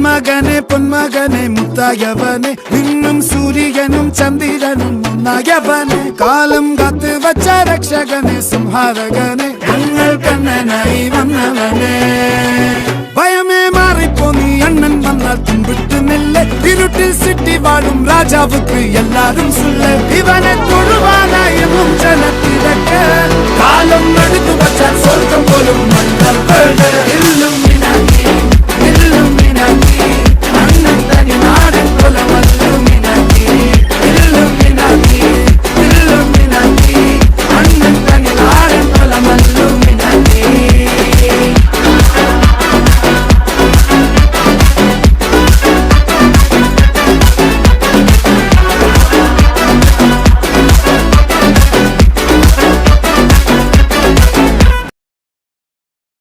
പൊന്മകനെ പൊന്മകനെ മുത്തായവനെ നിന്നും സൂര്യനും ചന്ദ്രനും ഒന്നായവനെ കാലം കാത്ത് വച്ച രക്ഷകനെ സംഹാരകനെ ഞങ്ങൾ കണ്ണനായി വന്നവനെ ഭയമേ മാറിപ്പോ നീ അണ്ണൻ വന്നാൽ തുമ്പിട്ട് നെല്ല് ഇരുട്ടിൽ സിറ്റി വാഴും രാജാവുക്ക് എല്ലാരും സുല്ല ഇവനെ തൊഴുവാനായും ജനത്തിരക്ക് കാലം എടുത്തു വച്ചാൽ സ്വർഗം പോലും മല്ല